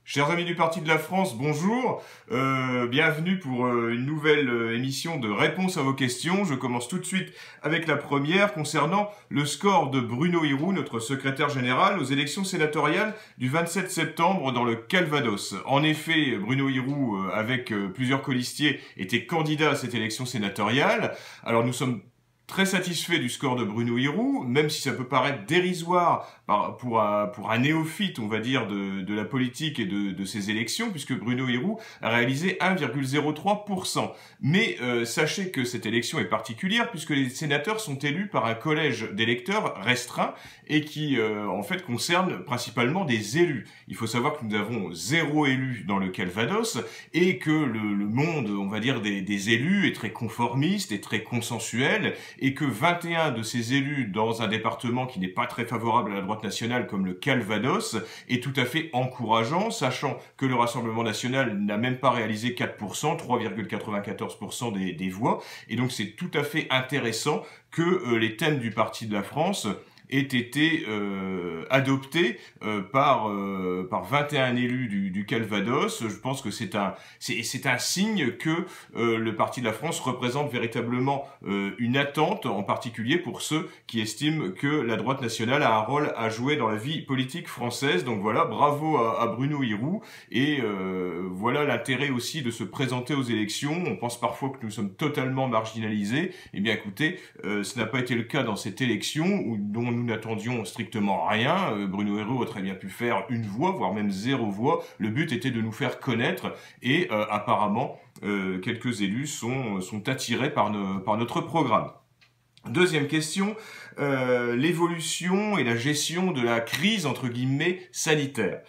Chers amis du Parti de la France, bonjour, bienvenue pour une nouvelle émission de réponse à vos questions. Je commence tout de suite avec la première concernant le score de Bruno Hirou, notre secrétaire général, aux élections sénatoriales du 27 septembre dans le Calvados. En effet, Bruno Hirou, avec plusieurs colistiers, était candidat à cette élection sénatoriale. Alors nous sommes très satisfait du score de Bruno Hirou, même si ça peut paraître dérisoire pour un néophyte, on va dire, de la politique et de ces élections, puisque Bruno Hirou a réalisé 1,03%. Mais sachez que cette élection est particulière, puisque les sénateurs sont élus par un collège d'électeurs restreint, et qui, en fait, concerne principalement des élus. Il faut savoir que nous avons 0 élus dans le Calvados, et que le monde, on va dire, des élus est très conformiste et très consensuel, et que 21 de ces élus dans un département qui n'est pas très favorable à la droite nationale comme le Calvados est tout à fait encourageant, sachant que le Rassemblement national n'a même pas réalisé 4%, 3,94% des voix, et donc c'est tout à fait intéressant que les thèmes du Parti de la France aient été adoptés par 21 élus du Calvados. Je pense que c'est un signe que le Parti de la France représente véritablement une attente, en particulier pour ceux qui estiment que la droite nationale a un rôle à jouer dans la vie politique française. Donc voilà, bravo à Bruno Hirou, et voilà l'intérêt aussi de se présenter aux élections. On pense parfois que nous sommes totalement marginalisés. Eh bien écoutez, ce n'a pas été le cas dans cette élection, dont nous n'attendions strictement rien. Bruno Hirou a très bien pu faire 1 voix, voire même 0 voix. Le but était de nous faire connaître, et apparemment, quelques élus sont attirés par notre programme. Deuxième question, l'évolution et la gestion de la crise, entre guillemets, sanitaire.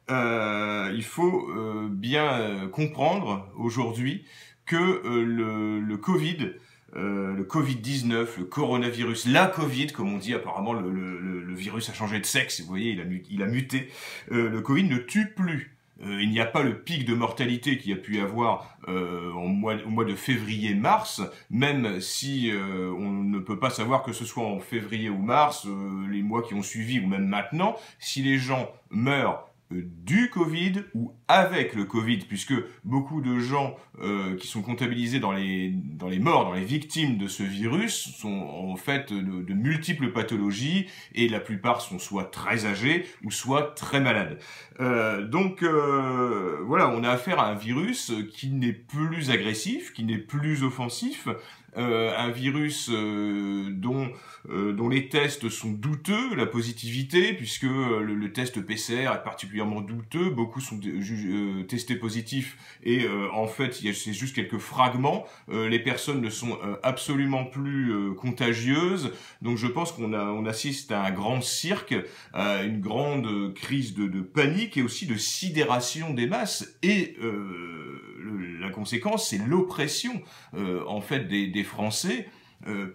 Il faut bien comprendre aujourd'hui que le Covid-19, le coronavirus, la Covid, comme on dit, apparemment le virus a changé de sexe, vous voyez, il a muté. Le Covid ne tue plus. Il n'y a pas le pic de mortalité qu'il y a pu y avoir au mois de février-mars, même si on ne peut pas savoir que ce soit en février ou mars, les mois qui ont suivi ou même maintenant, si les gens meurent du Covid ou avec le Covid, puisque beaucoup de gens qui sont comptabilisés dans les morts, dans les victimes de ce virus, sont en fait de multiples pathologies, et la plupart sont soit très âgés ou soit très malades. Donc voilà, on a affaire à un virus qui n'est plus agressif, qui n'est plus offensif, un virus dont les tests sont douteux, la positivité, puisque le test PCR est particulièrement douteux, beaucoup sont testés positifs, et en fait c'est juste quelques fragments, les personnes ne sont absolument plus contagieuses, donc je pense qu'on assiste à un grand cirque, à une grande crise de panique, et aussi de sidération des masses, et la conséquence c'est l'oppression en fait des Français,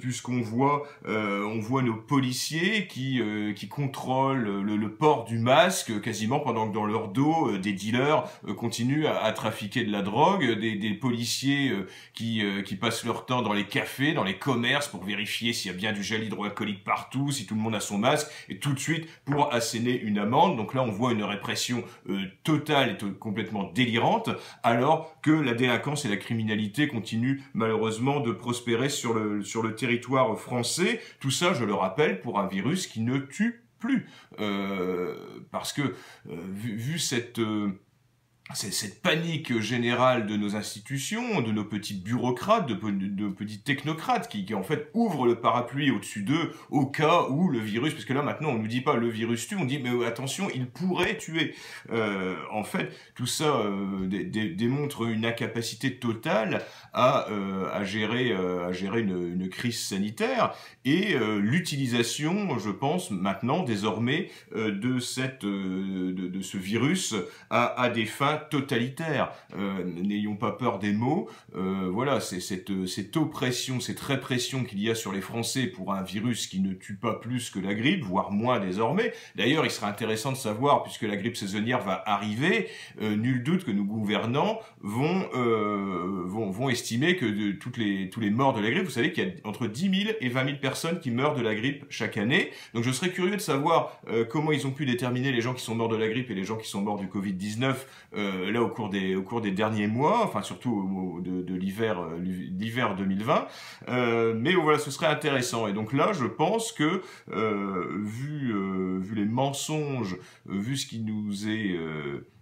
puisqu'on voit nos policiers qui contrôlent le port du masque quasiment pendant que dans leur dos des dealers continuent à trafiquer de la drogue, des policiers qui passent leur temps dans les cafés, dans les commerces pour vérifier s'il y a bien du gel hydroalcoolique partout, si tout le monde a son masque, et tout de suite pour asséner une amende. Donc là on voit une répression totale et complètement délirante, alors que la délinquance et la criminalité continuent malheureusement de prospérer sur le territoire français. Tout ça, je le rappelle, pour un virus qui ne tue plus. Parce que, vu cette panique générale de nos institutions, de nos petits bureaucrates, de nos petits technocrates qui en fait ouvrent le parapluie au-dessus d'eux au cas où le virus, parce que là maintenant on nous dit pas le virus tue, on dit mais attention, il pourrait tuer. En fait, tout ça démontre une incapacité totale à gérer une crise sanitaire, et l'utilisation, je pense maintenant désormais de ce virus à des fins totalitaire. N'ayons pas peur des mots. Voilà, c'est cette oppression, cette répression qu'il y a sur les Français pour un virus qui ne tue pas plus que la grippe, voire moins désormais. D'ailleurs, il sera intéressant de savoir, puisque la grippe saisonnière va arriver, nul doute que nos gouvernants vont estimer que tous les morts de la grippe, vous savez qu'il y a entre 10 000 et 20 000 personnes qui meurent de la grippe chaque année. Donc je serais curieux de savoir comment ils ont pu déterminer les gens qui sont morts de la grippe et les gens qui sont morts du Covid-19 là au cours des derniers mois, enfin surtout de l'hiver 2020. Mais voilà, ce serait intéressant. Et donc là, je pense que vu les mensonges, vu ce qui nous est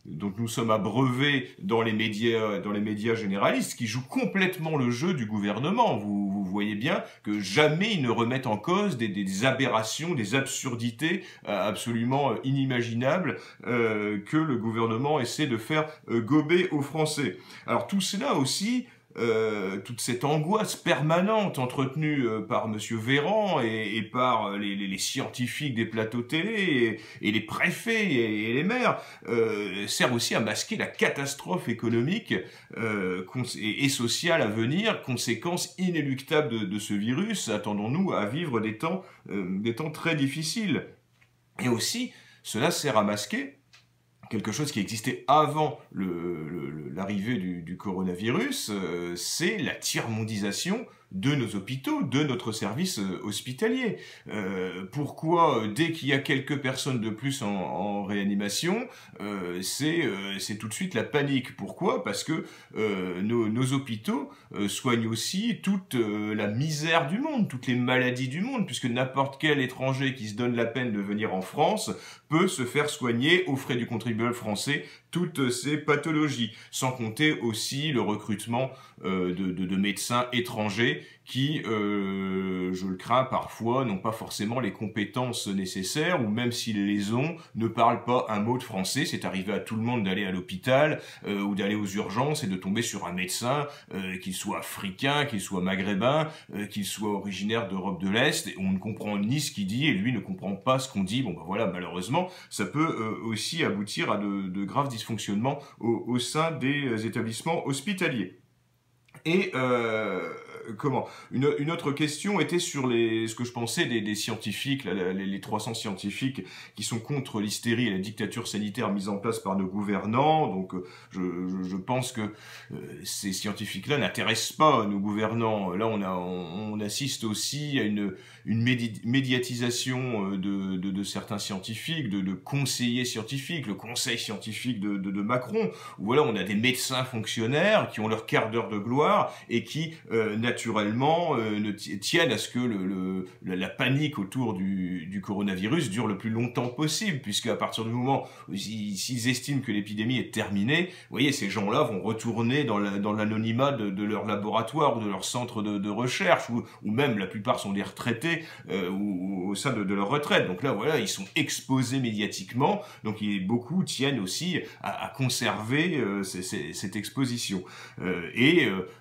donc nous sommes abreuvés dans les médias généralistes qui jouent complètement le jeu du gouvernement. Vous voyez bien que jamais ils ne remettent en cause des aberrations, des absurdités absolument inimaginables que le gouvernement essaie de faire gober aux Français. Alors tout cela aussi, toute cette angoisse permanente entretenue par Monsieur Véran et par les scientifiques des plateaux télé et les préfets et les maires sert aussi à masquer la catastrophe économique et sociale à venir, conséquence inéluctable de ce virus. Attendons-nous à vivre des temps très difficiles. Et aussi, cela sert à masquer quelque chose qui existait avant l'arrivée du coronavirus, c'est la tiers-mondisation de nos hôpitaux, de notre service hospitalier. Pourquoi, dès qu'il y a quelques personnes de plus en réanimation, c'est tout de suite la panique. Pourquoi? Parce que nos hôpitaux soignent aussi toute la misère du monde, toutes les maladies du monde, puisque n'importe quel étranger qui se donne la peine de venir en France peut se faire soigner aux frais du contribuable français toutes ces pathologies, sans compter aussi le recrutement de médecins étrangers qui, je le crains parfois, n'ont pas forcément les compétences nécessaires, ou même s'ils les ont, ne parlent pas un mot de français. C'est arrivé à tout le monde d'aller à l'hôpital ou d'aller aux urgences et de tomber sur un médecin, qu'il soit africain, qu'il soit maghrébin, qu'il soit originaire d'Europe de l'Est, et on ne comprend ni ce qu'il dit et lui ne comprend pas ce qu'on dit. Bon ben voilà, malheureusement, ça peut aussi aboutir à de graves dysfonctionnements au sein des établissements hospitaliers. Et une autre question était sur ce que je pensais des scientifiques, les 300 scientifiques qui sont contre l'hystérie et la dictature sanitaire mise en place par nos gouvernants. Donc je pense que ces scientifiques-là n'intéressent pas nos gouvernants. Là on assiste aussi à une médiatisation de certains scientifiques, de conseillers scientifiques, le conseil scientifique de Macron, où voilà, on a des médecins fonctionnaires qui ont leur quart d'heure de gloire et qui naturellement tiennent à ce que la panique autour du coronavirus dure le plus longtemps possible, puisque à partir du moment où s'ils estiment que l'épidémie est terminée, vous voyez, ces gens-là vont retourner dans l'anonymat de leur laboratoire ou de leur centre de recherche, ou même la plupart sont des retraités ou au sein de leur retraite. Donc là, voilà, ils sont exposés médiatiquement, donc beaucoup tiennent aussi à conserver cette exposition.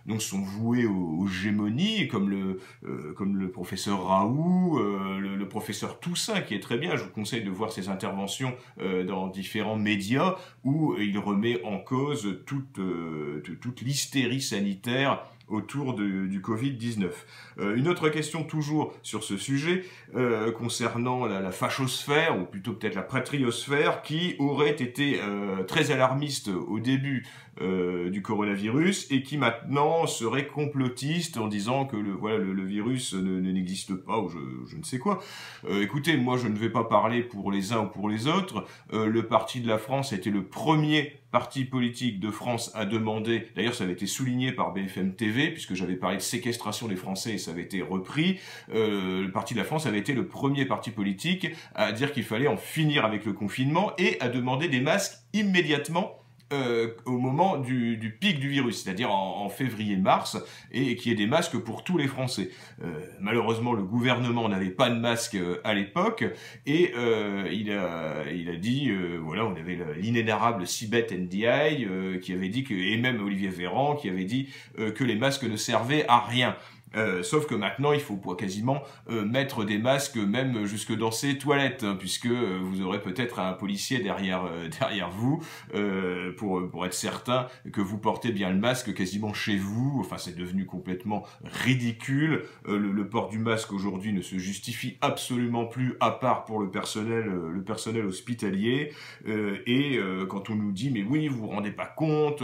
Donc sont voués aux gémonies, comme le professeur Raoult, le professeur Toussaint, qui est très bien. Je vous conseille de voir ses interventions dans différents médias, où il remet en cause toute l'hystérie sanitaire autour du Covid-19. Une autre question toujours sur ce sujet, concernant la fachosphère, ou plutôt peut-être la patriosphère, qui aurait été très alarmiste au début du coronavirus, et qui maintenant serait complotiste en disant que le virus n'existe pas, ou je ne sais quoi. Écoutez, moi je ne vais pas parler pour les uns ou pour les autres. Le Parti de la France a été le premier parti politique de France à demander, d'ailleurs ça avait été souligné par BFM TV, puisque j'avais parlé de séquestration des Français et ça avait été repris, le Parti de la France avait été le premier parti politique à dire qu'il fallait en finir avec le confinement et à demander des masques immédiatement au moment du pic du virus, c'est-à-dire en février-mars, et qu'il y ait des masques pour tous les Français. Malheureusement, le gouvernement n'avait pas de masque à l'époque, et il a dit, voilà, on avait l'inénarrable Sibeth Ndiaye qui avait dit et même Olivier Véran qui avait dit que les masques ne servaient à rien. Sauf que maintenant, il faut quasiment mettre des masques même jusque dans ses toilettes, hein, puisque vous aurez peut-être un policier derrière vous pour être certain que vous portez bien le masque quasiment chez vous. Enfin, c'est devenu complètement ridicule. Le port du masque aujourd'hui ne se justifie absolument plus, à part pour le personnel hospitalier. Quand on nous dit, mais oui, vous vous rendez pas compte,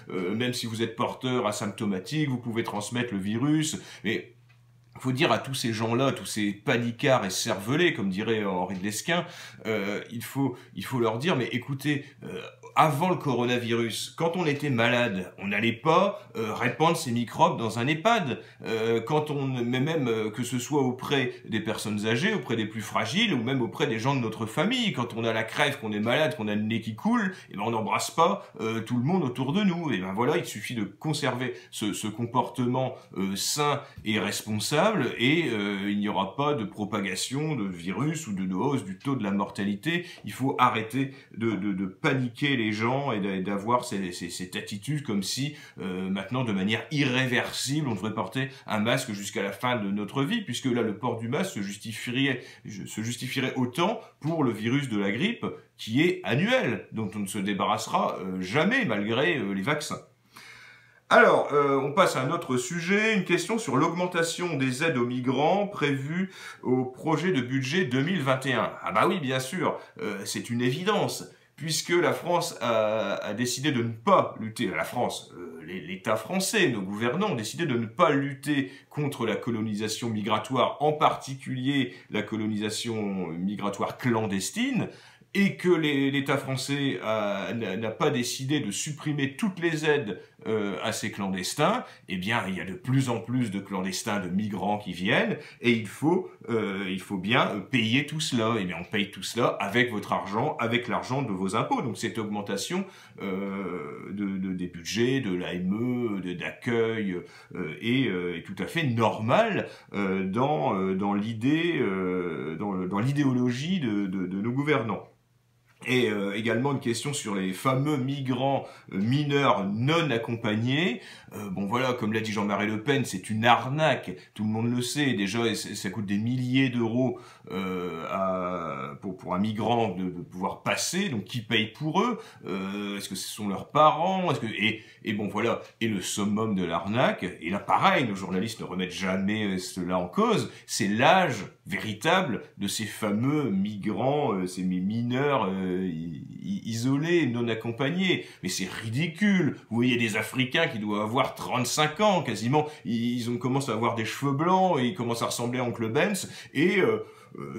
même si vous êtes porteur asymptomatique, vous pouvez transmettre le virus. Mais faut dire à tous ces gens-là, tous ces panicards et cervelés, comme dirait Henri de Lesquin, il faut leur dire, mais écoutez, avant le coronavirus, quand on était malade, on n'allait pas répandre ces microbes dans un EHPAD. Mais même que ce soit auprès des personnes âgées, auprès des plus fragiles, ou même auprès des gens de notre famille. Quand on a la crève, qu'on est malade, qu'on a le nez qui coule, et ben on n'embrasse pas tout le monde autour de nous. Et ben voilà, il suffit de conserver ce comportement sain et responsable, et il n'y aura pas de propagation de virus ou de hausse du taux de la mortalité. Il faut arrêter de paniquer les gens et d'avoir cette attitude comme si maintenant de manière irréversible on devrait porter un masque jusqu'à la fin de notre vie, puisque là le port du masque se justifierait autant pour le virus de la grippe qui est annuel, dont on ne se débarrassera jamais malgré les vaccins. Alors, on passe à un autre sujet, une question sur l'augmentation des aides aux migrants prévues au projet de budget 2021. Ah bah oui, bien sûr, c'est une évidence, puisque la France a décidé de ne pas lutter, l'État français, nos gouvernants ont décidé de ne pas lutter contre la colonisation migratoire, en particulier la colonisation migratoire clandestine, et que l'État français n'a pas décidé de supprimer toutes les aides à ces clandestins, eh bien, il y a de plus en plus de clandestins, de migrants qui viennent, et il faut bien payer tout cela. Et bien, on paye tout cela avec votre argent, avec l'argent de vos impôts. Donc, cette augmentation des budgets, de l'AME, d'accueil, est tout à fait normale dans l'idéologie de nos gouvernants. Et également une question sur les fameux migrants mineurs non accompagnés. Bon voilà, comme l'a dit Jean-Marie Le Pen, c'est une arnaque, tout le monde le sait. Déjà, ça coûte des milliers d'euros pour un migrant de pouvoir passer. Donc qui paye pour eux? Est-ce que ce sont leurs parents? Et bon voilà. Et le summum de l'arnaque, et là pareil, nos journalistes ne remettent jamais cela en cause, c'est l'âge véritable de ces fameux migrants, ces mineurs isolés, non accompagnés. Mais c'est ridicule. Vous voyez des Africains qui doivent avoir 35 ans, quasiment. Ils commencent à avoir des cheveux blancs, et ils commencent à ressembler à Oncle Benz, et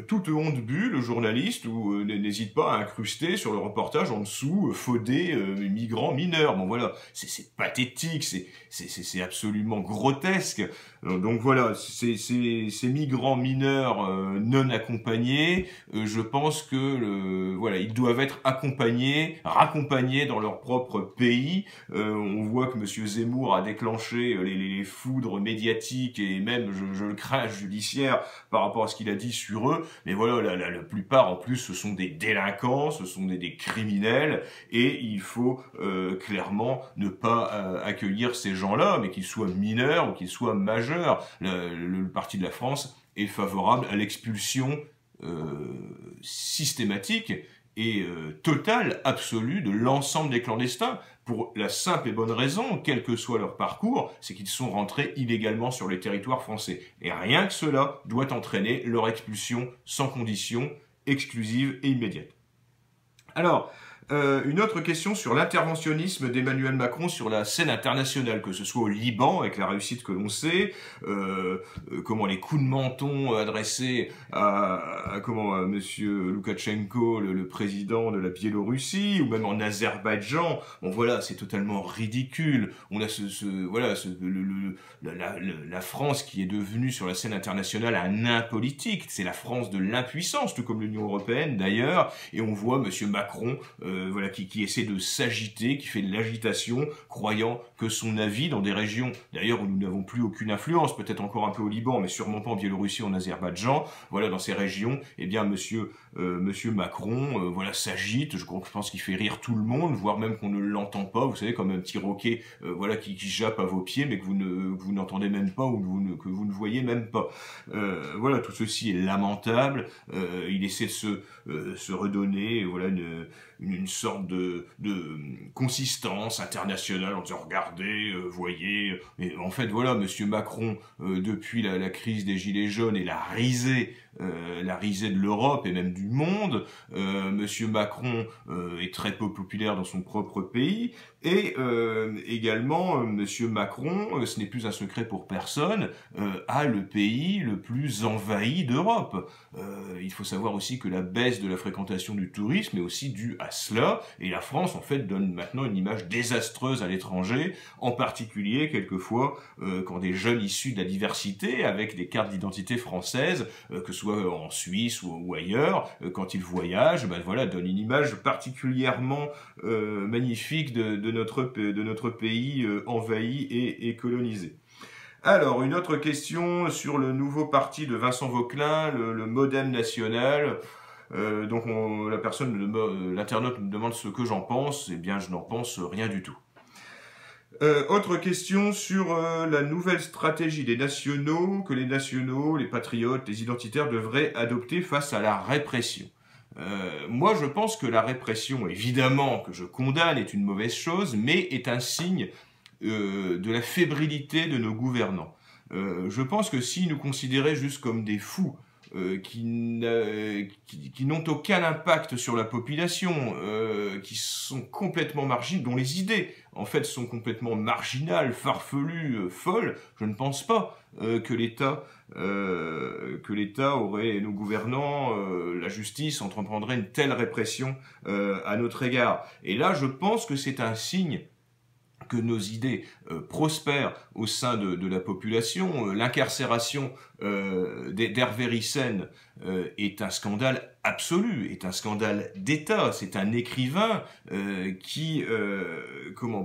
toute honte bu, le journaliste n'hésite pas à incruster sur le reportage en dessous faudé migrants mineurs. Bon voilà, c'est pathétique, c'est absolument grotesque. Donc voilà, ces migrants mineurs non accompagnés, je pense que voilà, ils doivent être raccompagnés dans leur propre pays. On voit que Monsieur Zemmour a déclenché les foudres médiatiques et même, je le crains, judiciaires par rapport à ce qu'il a dit sur eux. Mais voilà, la plupart en plus, ce sont des délinquants, ce sont des criminels, et il faut clairement ne pas accueillir ces gens-là, mais qu'ils soient mineurs ou qu'ils soient majeurs. Le parti de la France est favorable à l'expulsion systématique et totale, absolue de l'ensemble des clandestins, pour la simple et bonne raison, quel que soit leur parcours, c'est qu'ils sont rentrés illégalement sur les territoires français. Et rien que cela doit entraîner leur expulsion sans condition, exclusive et immédiate. Alors, une autre question sur l'interventionnisme d'Emmanuel Macron sur la scène internationale, que ce soit au Liban, avec la réussite que l'on sait, comment les coups de menton adressés à Monsieur Loukachenko, le président de la Biélorussie, ou même en Azerbaïdjan. Bon voilà, c'est totalement ridicule. On a la France qui est devenue sur la scène internationale un nain politique. C'est la France de l'impuissance, tout comme l'Union européenne d'ailleurs. Et on voit Monsieur Macron voilà, qui essaie de s'agiter, qui fait de l'agitation, croyant que son avis dans des régions, d'ailleurs où nous n'avons plus aucune influence, peut-être encore un peu au Liban, mais sûrement pas en Biélorussie, en Azerbaïdjan, voilà, dans ces régions, eh bien, Monsieur Monsieur Macron, voilà, s'agite. Je pense qu'il fait rire tout le monde, voire même qu'on ne l'entend pas. Vous savez, comme un petit roquet, voilà, qui jappe à vos pieds, mais que vous n'entendez même pas ou que vous ne voyez même pas. Voilà, tout ceci est lamentable. Il essaie de se redonner, voilà, une sorte de consistance internationale en disant regardez, voyez. Mais en fait, voilà, Monsieur Macron, depuis la crise des Gilets jaunes et la risée de l'Europe et même du monde, Monsieur Macron est très peu populaire dans son propre pays, et également Monsieur Macron, ce n'est plus un secret pour personne, a le pays le plus envahi d'Europe. Il faut savoir aussi que la baisse de la fréquentation du tourisme est aussi due à cela, et la France en fait donne maintenant une image désastreuse à l'étranger, en particulier quelquefois quand des jeunes issus de la diversité avec des cartes d'identité françaises, que ce soit en Suisse ou ailleurs, quand ils voyagent, ben voilà, donnent une image particulièrement magnifique de notre pays envahi et colonisé. Alors, une autre question sur le nouveau parti de Vincent Vauquelin, le Modem National. Donc l'internaute me demande ce que j'en pense. Eh bien, je n'en pense rien du tout. Autre question sur la nouvelle stratégie des nationaux, que les nationaux, les patriotes, les identitaires devraient adopter face à la répression. Moi, je pense que la répression, évidemment, que je condamne, est une mauvaise chose, mais est un signe de la fébrilité de nos gouvernants. Je pense que s'ils nous considéraient juste comme des fous, qui n'ont aucun impact sur la population, qui sont complètement marginaux, dont les idées, en fait, sont complètement marginales, farfelues, folles, je ne pense pas que l'État aurait, nos gouvernants, la justice, entreprendrait une telle répression à notre égard. Et là, je pense que c'est un signe que nos idées prospèrent au sein de la population. L'incarcération d'Hervé Ryssen est un scandale absolu, est un scandale d'État. C'est un écrivain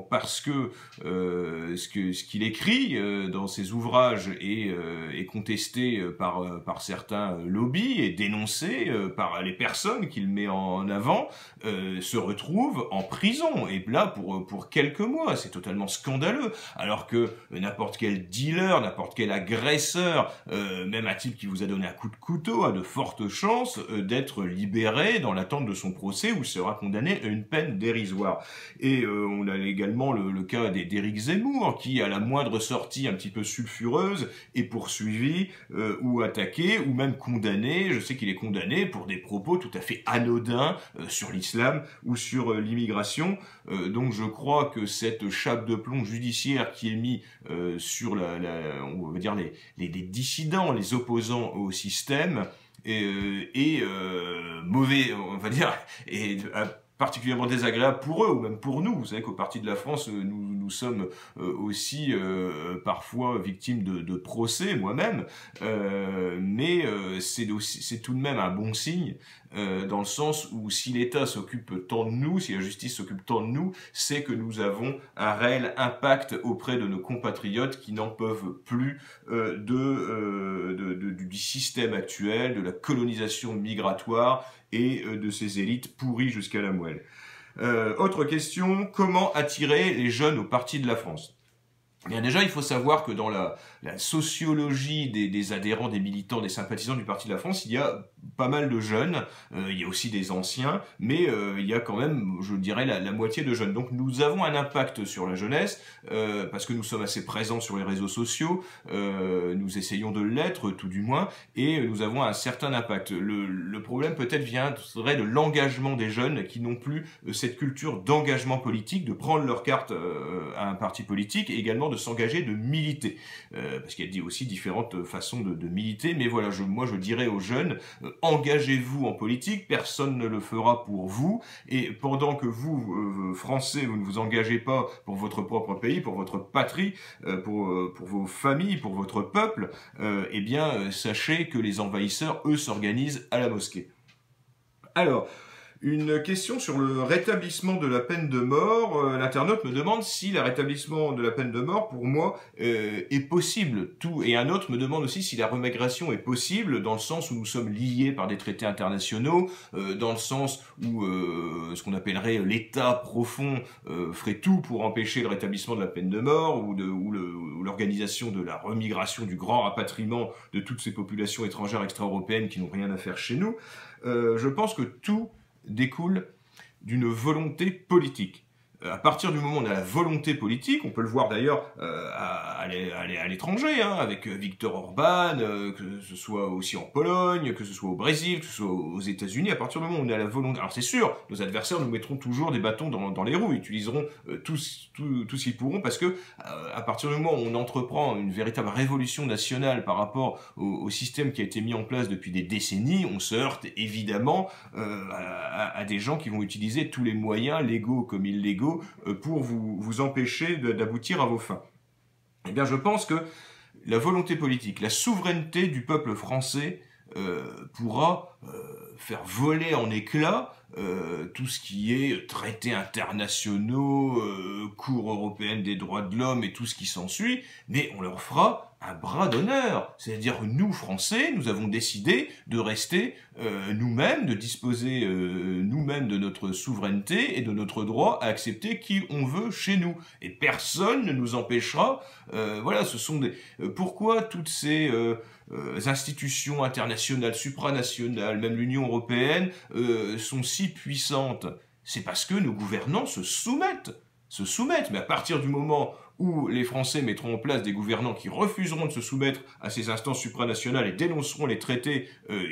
parce que ce qu'il écrit dans ses ouvrages est contesté par certains lobbies et dénoncé par les personnes qu'il met en avant, se retrouve en prison, et là pour quelques mois. C'est totalement scandaleux, alors que n'importe quel dealer, n'importe quel agresseur, même un type qui vous a donné un coup de couteau, a de fortes chances d'être libéré dans l'attente de son procès, où il sera condamné à une peine dérisoire. Et on a également le cas d'Éric Zemmour, qui à la moindre sortie un petit peu sulfureuse est poursuivi ou attaqué, ou même condamné. Je sais qu'il est condamné pour des propos tout à fait anodins sur l'islam ou sur l'immigration. Donc je crois que cette chape de plomb judiciaire qui est mise sur on va dire les dissidents, les opposants au système, et mauvais, on va dire, et particulièrement désagréable pour eux, ou même pour nous. Vous savez qu'au Parti de la France, nous sommes aussi parfois victimes de procès, moi-même, mais c'est tout de même un bon signe, dans le sens où si l'État s'occupe tant de nous, si la justice s'occupe tant de nous, c'est que nous avons un réel impact auprès de nos compatriotes qui n'en peuvent plus du système actuel, de la colonisation migratoire et de ces élites pourries jusqu'à la moelle. Autre question, comment attirer les jeunes au Parti de la France ? Bien déjà, il faut savoir que dans la sociologie des adhérents, des militants, des sympathisants du Parti de la France, il y a pas mal de jeunes, il y a aussi des anciens, mais il y a quand même, je dirais, la moitié de jeunes. Donc nous avons un impact sur la jeunesse, parce que nous sommes assez présents sur les réseaux sociaux, nous essayons de l'être, tout du moins, et nous avons un certain impact. Le problème peut-être viendrait de l'engagement des jeunes qui n'ont plus cette culture d'engagement politique, de prendre leur carte à un parti politique, et également de s'engager, de militer. Parce qu'il y a aussi différentes façons de militer, mais voilà, moi je dirais aux jeunes, engagez-vous en politique, personne ne le fera pour vous, et pendant que vous, Français, vous ne vous engagez pas pour votre propre pays, pour votre patrie, pour vos familles, pour votre peuple, eh bien, sachez que les envahisseurs, eux, s'organisent à la mosquée. Alors, Une question sur le rétablissement de la peine de mort. L'internaute me demande si le rétablissement de la peine de mort, pour moi, est possible. Et un autre me demande aussi si la remigration est possible, dans le sens où nous sommes liés par des traités internationaux, dans le sens où ce qu'on appellerait l'État profond ferait tout pour empêcher le rétablissement de la peine de mort, ou l'organisation de la remigration, du grand rapatriement de toutes ces populations étrangères extra-européennes qui n'ont rien à faire chez nous. Je pense que tout découle d'une volonté politique. À partir du moment où on a la volonté politique, on peut le voir d'ailleurs à l'étranger, hein, avec Viktor Orban, que ce soit aussi en Pologne, que ce soit au Brésil, que ce soit aux États-Unis. À partir du moment où on a la volonté, alors c'est sûr, nos adversaires nous mettront toujours des bâtons dans les roues, ils utiliseront tout ce qu'ils pourront, parce que à partir du moment où on entreprend une véritable révolution nationale par rapport au système qui a été mis en place depuis des décennies, on se heurte évidemment à des gens qui vont utiliser tous les moyens, légaux comme illégaux, pour vous empêcher d'aboutir à vos fins. Eh bien, je pense que la volonté politique, la souveraineté du peuple français pourra faire voler en éclats tout ce qui est traités internationaux, Cour européenne des droits de l'homme et tout ce qui s'ensuit, mais on leur fera un bras d'honneur. C'est-à-dire que nous, Français, nous avons décidé de rester nous-mêmes, de disposer nous-mêmes de notre souveraineté et de notre droit à accepter qui on veut chez nous. Et personne ne nous empêchera. Voilà, ce sont des... pourquoi toutes ces institutions internationales, supranationales, même l'Union européenne, sont si puissantes? C'est parce que nos gouvernants se soumettent. Mais à partir du moment où les Français mettront en place des gouvernants qui refuseront de se soumettre à ces instances supranationales et dénonceront les traités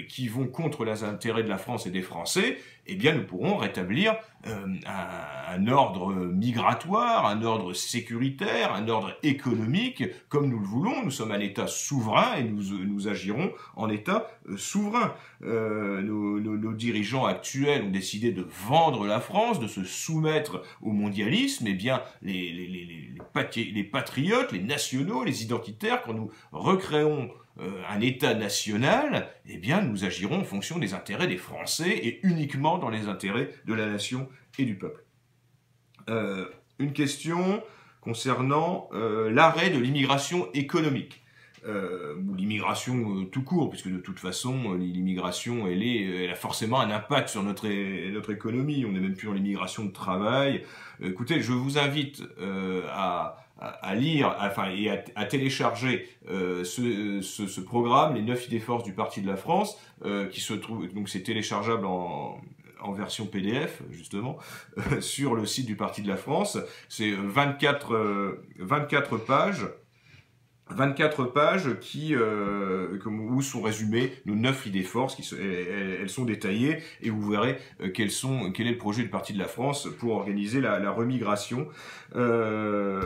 qui vont contre les intérêts de la France et des Français, eh bien nous pourrons rétablir un ordre migratoire, un ordre sécuritaire, un ordre économique, comme nous le voulons. Nous sommes un État souverain et nous agirons en État souverain. Nos dirigeants actuels ont décidé de vendre la France, de se soumettre au mondialisme. Eh bien, les patriotes, les nationaux, les identitaires, quand nous recréons un État national, eh bien, nous agirons en fonction des intérêts des Français et uniquement dans les intérêts de la nation et du peuple. Une question concernant l'arrêt de l'immigration économique. Ou l'immigration tout court, puisque de toute façon, l'immigration, elle a forcément un impact sur notre économie. On n'est même plus dans l'immigration de travail. Écoutez, je vous invite à lire, enfin, et à télécharger ce programme, les 9 idées forces du Parti de la France, qui se trouve, donc c'est téléchargeable en version PDF, justement, sur le site du Parti de la France. C'est 24 pages. 24 pages où sont résumées nos 9 idées forces, elles sont détaillées, et vous verrez quel est le projet du Parti de la France pour organiser la remigration. Voilà,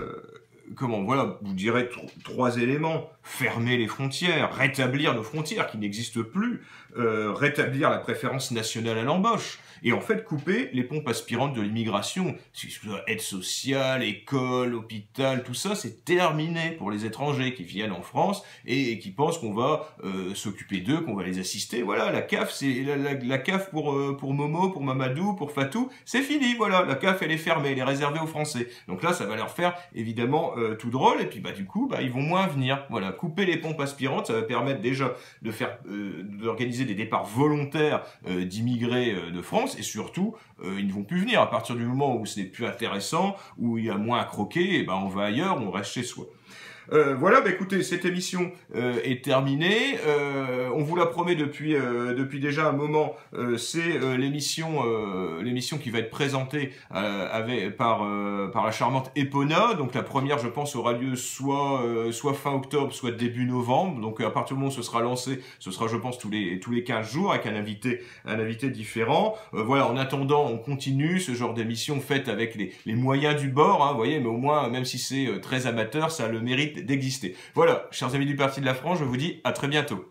vous direz 3 éléments: fermer les frontières, rétablir nos frontières qui n'existent plus, rétablir la préférence nationale à l'embauche, et en fait couper les pompes aspirantes de l'immigration. Aide sociale, école, hôpital, tout ça, c'est terminé pour les étrangers qui viennent en France et qui pensent qu'on va s'occuper d'eux, qu'on va les assister. Voilà, la CAF, c'est la CAF pour Momo, pour Mamadou, pour Fatou, c'est fini, voilà, la CAF elle est fermée, elle est réservée aux Français. Donc là, ça va leur faire évidemment tout drôle, et puis du coup, ils vont moins venir. Voilà, couper les pompes aspirantes, ça va permettre déjà d'organiser des départs volontaires d'immigrés de France, et surtout, ils ne vont plus venir. À partir du moment où ce n'est plus intéressant, où il y a moins à croquer, et on va ailleurs, on reste chez soi. Voilà, écoutez, cette émission est terminée. On vous la promet depuis déjà un moment. C'est l'émission qui va être présentée par la charmante Epona. Donc la première, je pense, aura lieu soit fin octobre, soit début novembre. Donc à partir du moment où ce sera lancé, ce sera, je pense, tous les 15 jours avec un invité différent. Voilà, en attendant, on continue ce genre d'émission faite avec les moyens du bord, hein, vous voyez, mais au moins, même si c'est très amateur, ça a le mérite d'exister. Voilà, chers amis du Parti de la France, je vous dis à très bientôt.